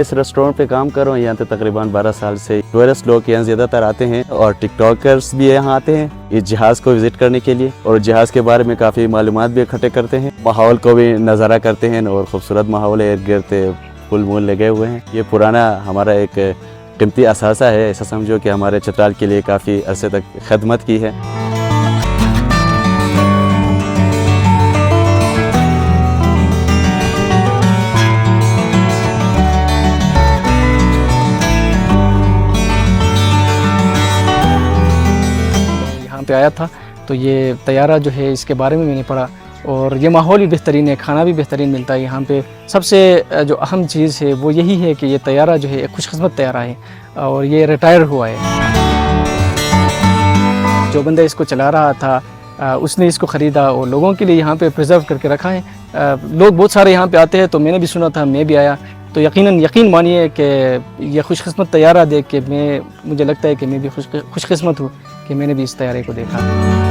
इस रेस्टोरेंट पे काम कर रहा हूँ यहाँ पे तकरीबन 12 साल से। टूरिस्ट लोग यहाँ ज़्यादातर आते हैं और टिकटॉकर्स भी यहाँ आते हैं इस जहाज़ को विज़िट करने के लिए और जहाज़ के बारे में काफ़ी मालूमात भी इकट्ठे करते हैं, माहौल को भी नज़ारा करते हैं और खूबसूरत माहौल है, इर्द गिर्द फूल मूल लगे हुए हैं। ये पुराना हमारा एक कीमती असासा है, ऐसा समझो कि हमारे चित्राल के लिए काफ़ी अरसे तक खदमत की है। यहाँ पे आया था तो ये तैयारा जो है इसके बारे में मैंने पढ़ा और ये माहौल भी बेहतरीन है, खाना भी बेहतरीन मिलता है यहाँ पे। सबसे जो अहम चीज़ है वो यही है कि ये तैयारा जो है एक खुशकिस्मत तैयारा है और ये रिटायर हुआ है। जो बंदा इसको चला रहा था उसने इसको ख़रीदा और लोगों के लिए यहाँ पे प्रिजर्व करके रखा है। लोग बहुत सारे यहाँ पे आते हैं तो मैंने भी सुना था, मैं भी आया तो यकीन मानिए कि ये खुशकिस्मत तैयारा देख के मुझे लगता है कि मैं भी खुशकिस्मत हूँ कि मैंने भी इस तैयारे को देखा।